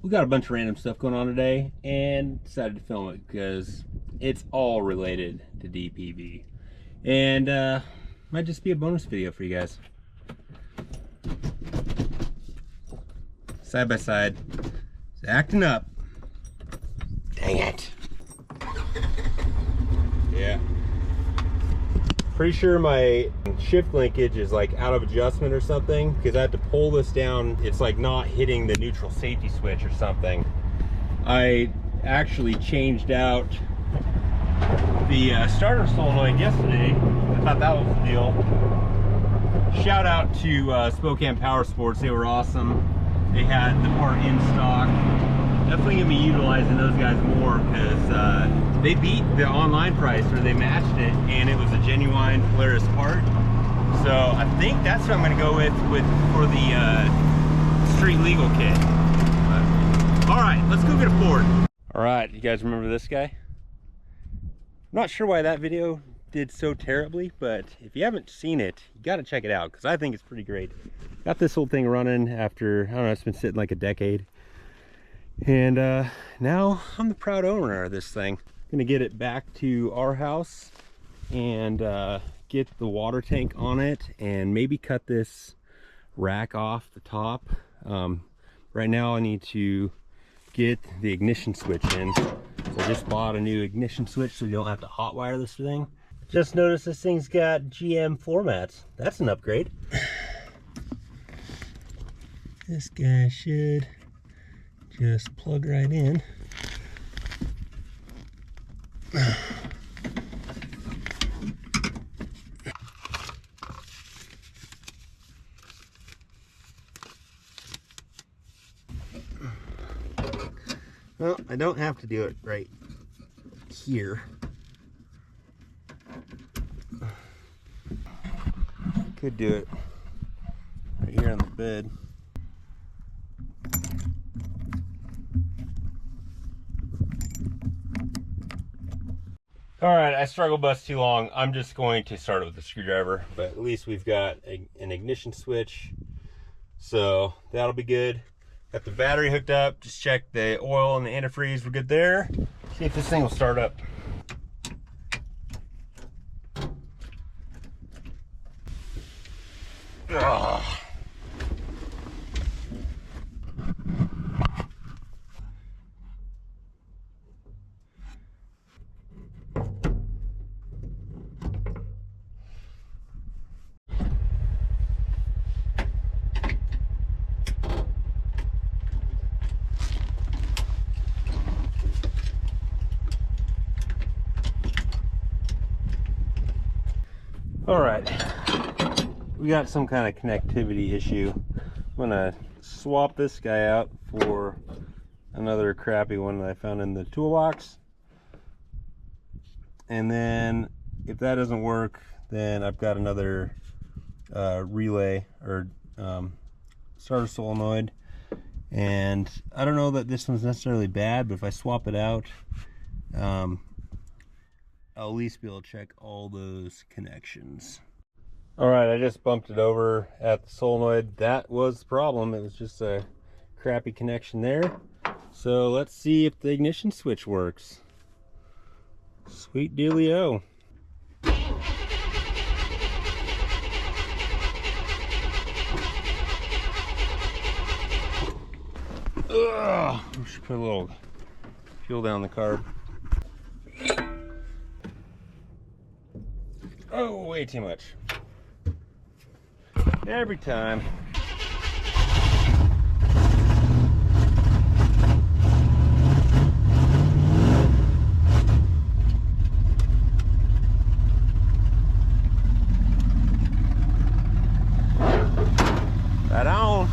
we got a bunch of random stuff going on today and decided to film it because it's all related to DPV. And might just be a bonus video for you guys. Side by side. It's acting up. Dang it. Yeah. Pretty sure my shift linkage is like out of adjustment or something because I had to pull this down. It's like not hitting the neutral safety switch or something. I actually changed out the starter solenoid yesterday. I thought that was the deal. Shout out to Spokane Power Sports. They were awesome. They had the part in stock. Definitely gonna be utilizing those guys more because they beat the online price, or they matched it, and it was a genuine Polaris part. So I think that's what I'm gonna go with for the street legal kit. All right, let's go get a Ford. All right, you guys remember this guy? I'm not sure why that video did so terribly, but if you haven't seen it, you got to check it out because I think it's pretty great. Got this whole thing running after, I don't know, it's been sitting like a decade. And now I'm the proud owner of this thing. Gonna get it back to our house and get the water tank on it and maybe cut this rack off the top. Right now I need to get the ignition switch in. So I just bought a new ignition switch so you don't have to hotwire this thing. Just noticed this thing's got GM floor mats. That's an upgrade. This guy should just plug right in. Well, I don't have to do it right here. Could do it right here on the bed. All right, I struggle bus too long. I'm just going to start it with a screwdriver, but at least we've got an ignition switch, so that'll be good. Got the battery hooked up. Just check the oil and the antifreeze. We're good there. See if this thing will start up. Ugh. All right, we got some kind of connectivity issue. I'm gonna swap this guy out for another crappy one that I found in the toolbox. And then if that doesn't work, then I've got another relay or starter solenoid. And I don't know that this one's necessarily bad, but if I swap it out, I'll at least be able to check all those connections. All right, I just bumped it over at the solenoid. That was the problem. It was just a crappy connection there. So let's see if the ignition switch works. Sweet dealio. Ugh, we should put a little fuel down the carb. Oh, way too much. Every time. Right on.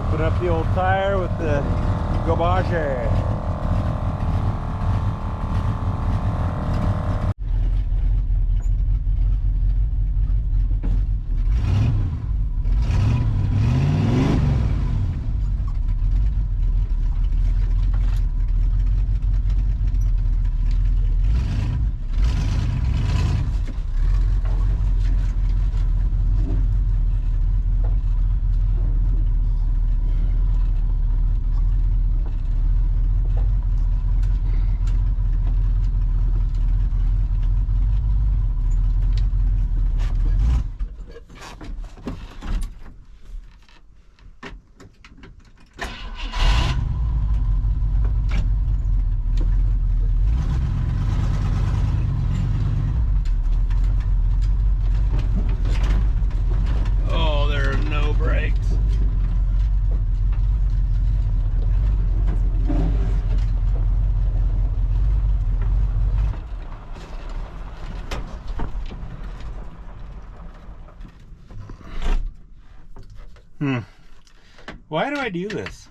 Open up the old tire with the garbage. Why do I do this?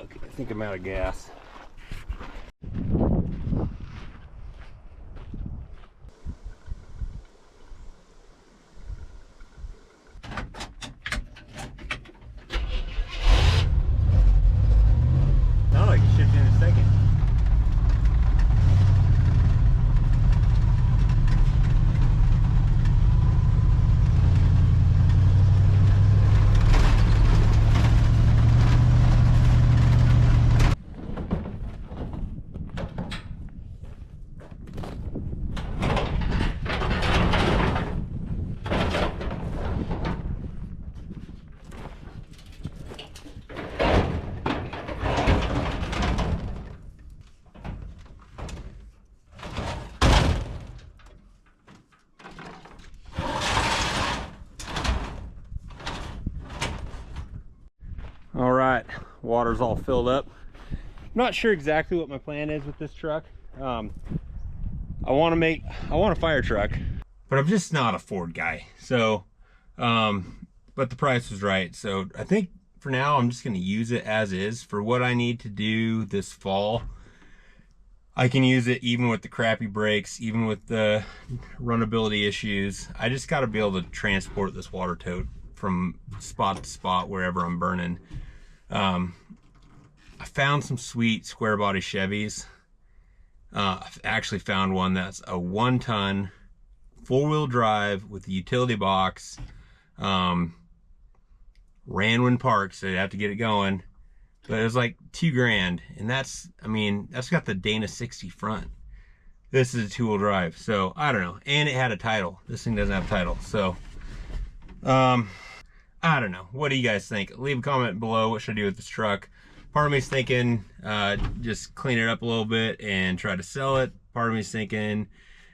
I think I'm out of gas. Not like it shipped in a second. All right, water's all filled up. I'm not sure exactly what my plan is with this truck. I want a fire truck, but I'm just not a Ford guy. So, but the price was right. So I think for now, I'm just gonna use it as is for what I need to do this fall. I can use it even with the crappy brakes, even with the runnability issues. I just gotta be able to transport this water tote from spot to spot wherever I'm burning. I found some sweet square body Chevys. I've actually found one that's a 1-ton 4-wheel drive with a utility box. Ran when parked, so you have to get it going. But it was like $2,000, and that's got the Dana 60 front. This is a 2-wheel drive, so I don't know. And it had a title. This thing doesn't have a title, so I don't know. What do you guys think? Leave a comment below. What should I do with this truck? Part of me's thinking just clean it up a little bit and try to sell it. Part of me's thinking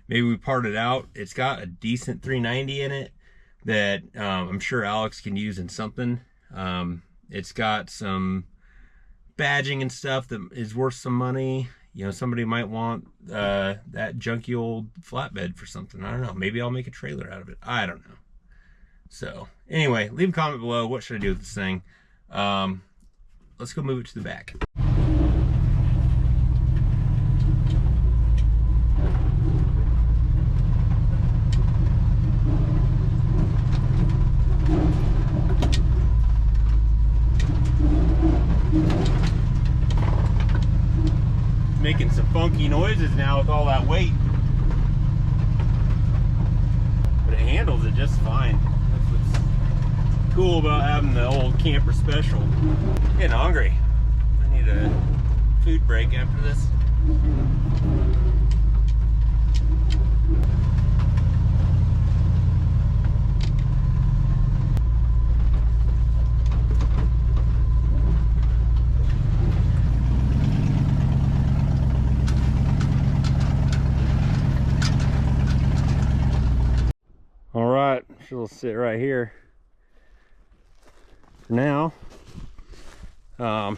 maybe we part it out. It's got a decent 390 in it that I'm sure Alex can use in something. It's got some badging and stuff that is worth some money. You know, somebody might want that junky old flatbed for something. I don't know. Maybe I'll make a trailer out of it. I don't know. So anyway, leave a comment below. What should I do with this thing? Let's go move it to the back. Making some funky noises now with all that weight, but it handles it just fine. That's what's cool about having the old camper special. I'm getting hungry. I need a food break after this. All right, she'll sit right here for now. Grab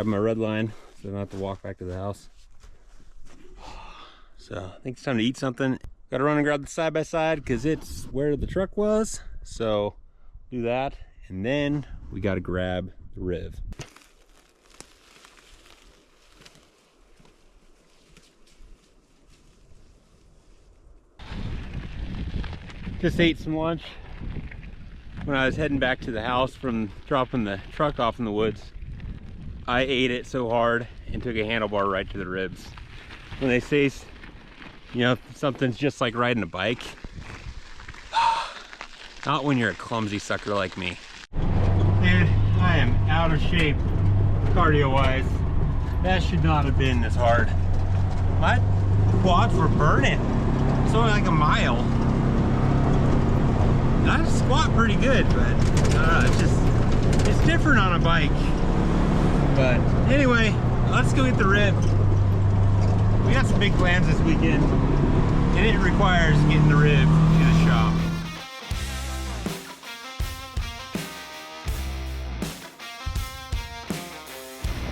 my red line so I don't have to walk back to the house. So I think it's time to eat something. Gotta run and grab the side-by-side because it's where the truck was. So do that, and then we got to grab the Riv. Just ate some lunch when I was heading back to the house from dropping the truck off in the woods. I ate it so hard and took a handlebar right to the ribs. When they say, you know, something's just like riding a bike, not when you're a clumsy sucker like me. Dude, I am out of shape cardio-wise. That should not have been this hard. My quads were burning. It's only like a mile. I squat pretty good, but it's different on a bike. But anyway, let's go get the Riv. We got some big plans this weekend, and it requires getting the Riv to the shop.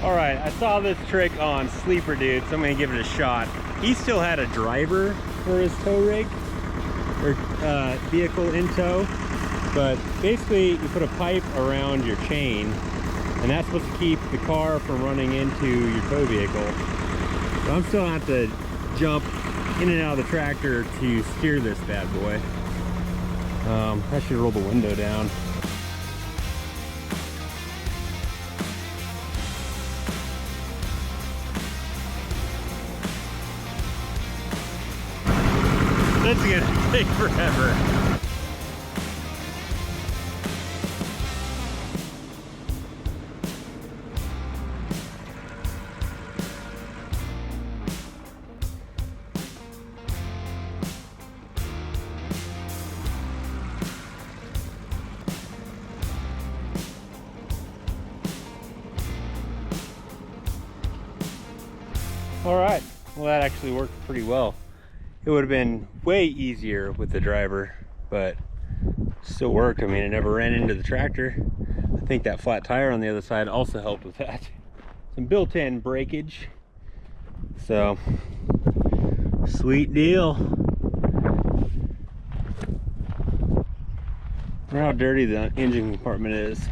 All right, I saw this trick on Sleeper Dude, so I'm gonna give it a shot. He still had a driver for his tow rig, or vehicle in tow, but basically you put a pipe around your chain, and that's supposed to keep the car from running into your tow vehicle. So I'm still gonna have to jump in and out of the tractor to steer this bad boy. I should roll the window down. This is gonna take forever. All right, well that actually worked pretty well. It would have been way easier with the driver, but still worked. I mean, it never ran into the tractor. I think that flat tire on the other side also helped with that. Some built-in breakage. So, sweet deal. I wonder how dirty the engine compartment is.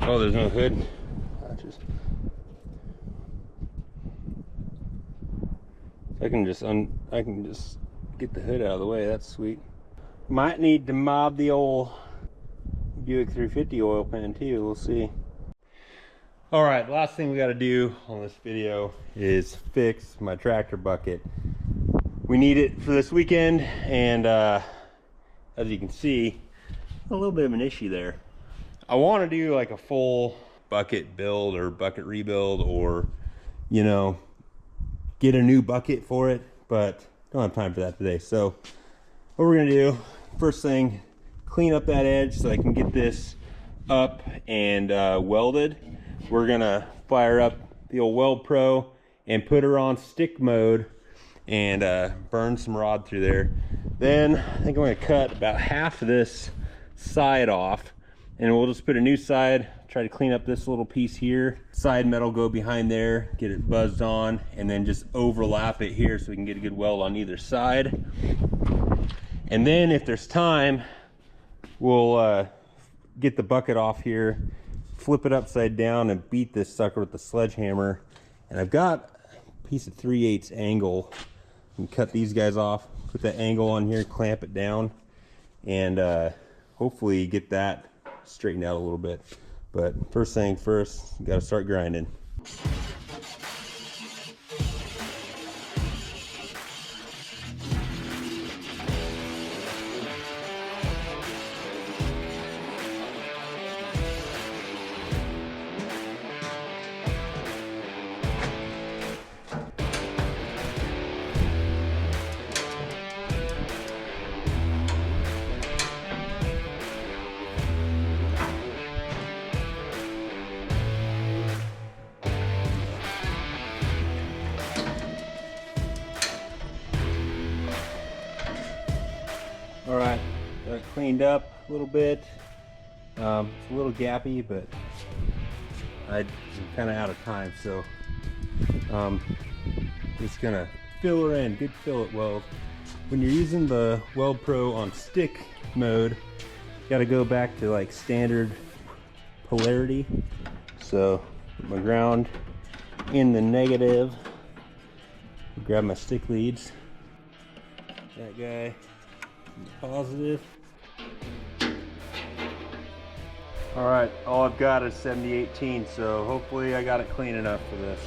Oh, there's no hood. I can just get the hood out of the way. That's sweet. Might need to mob the old Buick 350 oil pan too. We'll see. All right, last thing we got to do on this video is fix my tractor bucket. We need it for this weekend, and as you can see, a little bit of an issue there. I want to do like a full bucket build or bucket rebuild, or you know, get a new bucket for it, but don't have time for that today. So what we're gonna do, first thing, clean up that edge so I can get this up and welded. We're gonna fire up the old Weld Pro and put her on stick mode and burn some rod through there. Then I think I'm gonna cut about half of this side off, and we'll just put a new side, try to clean up this little piece here. Side metal go behind there, get it buzzed on, and then just overlap it here so we can get a good weld on either side. And then if there's time, we'll get the bucket off here, flip it upside down, and beat this sucker with the sledgehammer. And I've got a piece of 3/8 angle. And cut these guys off, put that angle on here, clamp it down, and hopefully get that straightened out a little bit. But first thing first, you gotta start grinding. All right, got it cleaned up a little bit. It's a little gappy, but I'm kind of out of time, so just gonna fill her in. Good fillet weld. When you're using the Weld Pro on stick mode, you got to go back to like standard polarity. So my ground in the negative. Grab my stick leads. That guy in the positive. All right, all I've got is 70/18, so hopefully I got it clean enough for this.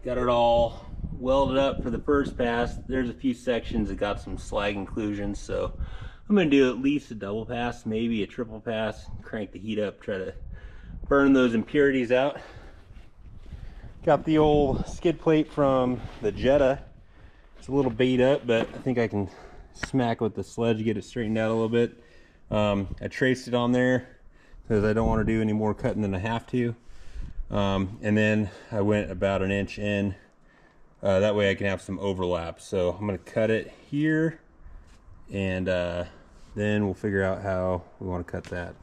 Got it all welded up for the first pass. There's a few sections that got some slag inclusions, so I'm gonna do at least a double pass, maybe a triple pass, crank the heat up, try to burn those impurities out. Got the old skid plate from the Jetta. It's a little beat up, but I think I can smack with the sledge, get it straightened out a little bit. I traced it on there because I don't want to do any more cutting than I have to. And then I went about an inch in, that way I can have some overlap. So I'm going to cut it here, and then we'll figure out how we want to cut that.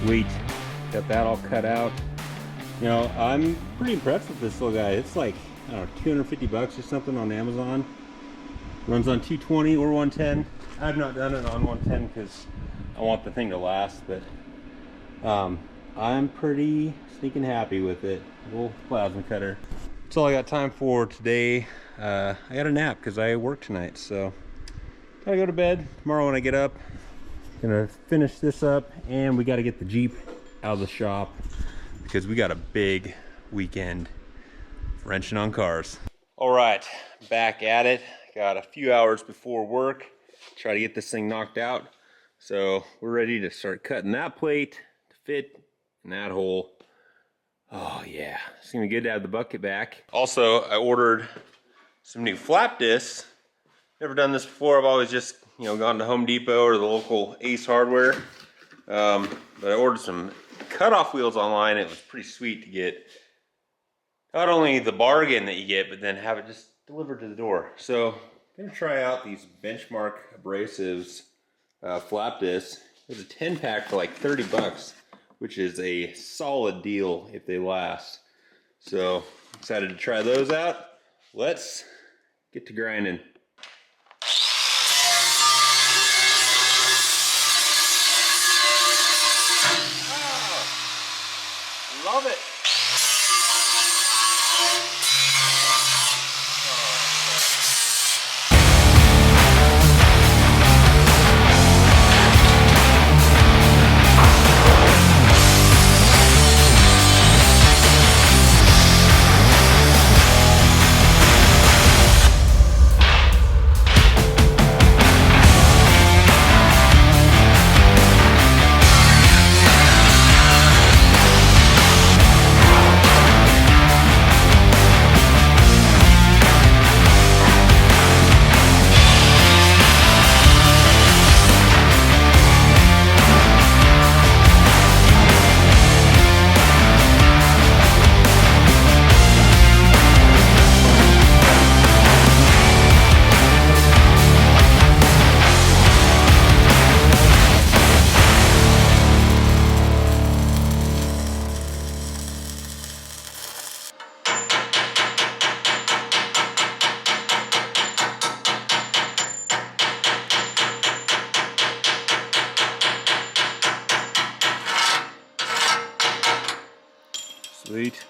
Sweet, got that all cut out. You know, I'm pretty impressed with this little guy. It's like, I don't know, 250 bucks or something on Amazon. Runs on 220 or 110. I've not done it on 110 because I want the thing to last, but I'm pretty sneaking happy with it. Little plasma cutter. That's all I got time for today. I got a nap because I work tonight, so gotta go to bed. Tomorrow when I get up, gonna finish this up, and we got to get the Jeep out of the shop because we got a big weekend wrenching on cars. All right, back at it. Got a few hours before work, try to get this thing knocked out. So we're ready to start cutting that plate to fit in that hole. Oh yeah, it's gonna be good to have the bucket back. Also, I ordered some new flap discs. Never done this before. I've always just, you know, gone to Home Depot or the local Ace Hardware. But I ordered some cutoff wheels online. It was pretty sweet to get not only the bargain that you get, but then have it just delivered to the door. So I'm gonna try out these Benchmark Abrasives flap discs. There's a 10-pack for like 30 bucks, which is a solid deal if they last. So excited to try those out. Let's get to grinding. Love it. Sweet.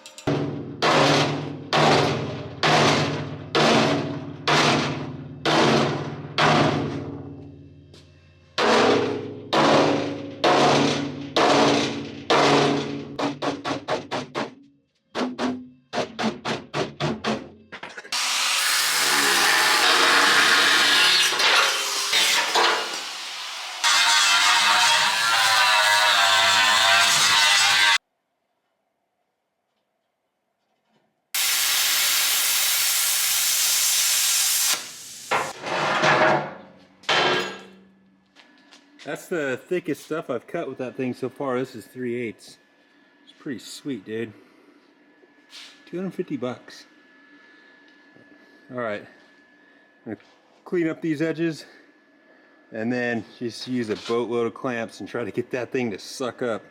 That's the thickest stuff I've cut with that thing so far. This is 3/8. It's pretty sweet, dude. 250 bucks. All right, I'm gonna clean up these edges and then just use a boatload of clamps and try to get that thing to suck up.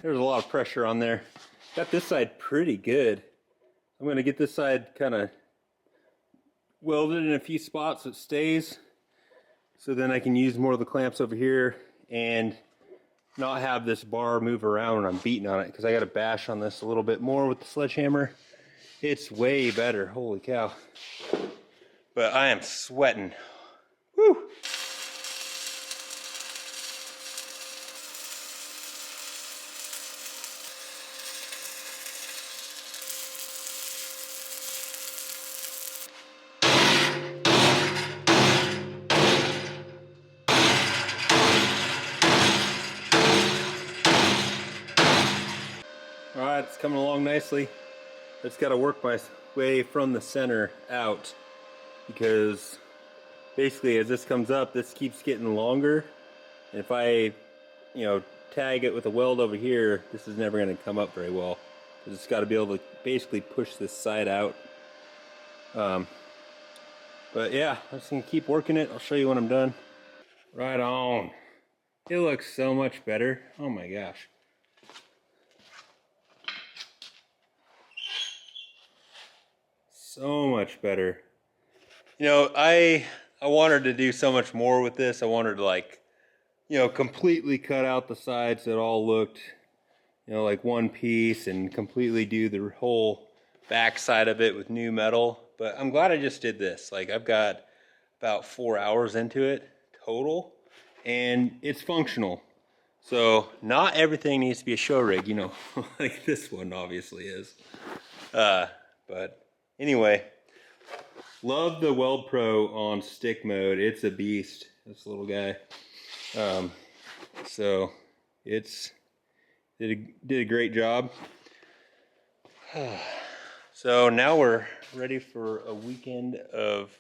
There's a lot of pressure on there. Got this side pretty good. I'm gonna get this side kind of welded in a few spots so it stays. So then I can use more of the clamps over here and not have this bar move around when I'm beating on it, because I got to bash on this a little bit more with the sledgehammer. It's way better, holy cow. But I am sweating. Woo! Alright, it's coming along nicely. I just got to work my way from the center out, because basically as this comes up, this keeps getting longer. And if I, tag it with a weld over here, this is never going to come up very well. Because it's got to be able to basically push this side out. But yeah, I'm just going to keep working it. I'll show you when I'm done. Right on. It looks so much better. Oh my gosh. So much better. I wanted to do so much more with this. I wanted to completely cut out the sides that all looked, like one piece, and completely do the whole back side of it with new metal. But I'm glad I just did this. I've got about 4 hours into it total, and it's functional. So not everything needs to be a show rig, like this one obviously is. But anyway, love the Weld Pro on stick mode. It's a beast, this little guy. So it's did a great job. So now we're ready for a weekend of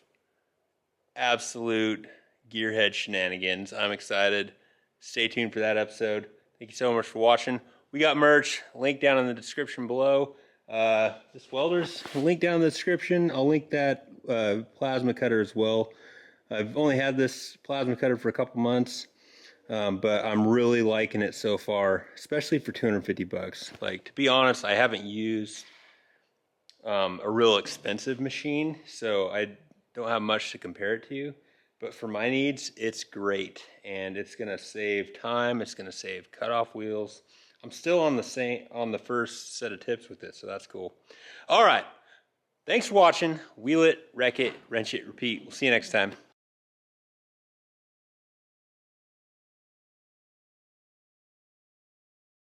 absolute gearhead shenanigans. I'm excited. Stay tuned for that episode. Thank you so much for watching. We got merch, link down in the description below. This welder's link down in the description. I'll link that plasma cutter as well. I've only had this plasma cutter for a couple months, but I'm really liking it so far, especially for 250 bucks. Like, to be honest, I haven't used a real expensive machine, so I don't have much to compare it to. But for my needs, it's great, and it's gonna save time. It's gonna save cutoff wheels. I'm still on the first set of tips with it, so that's cool. All right, thanks for watching. Wheel it, wreck it, wrench it, repeat. We'll see you next time.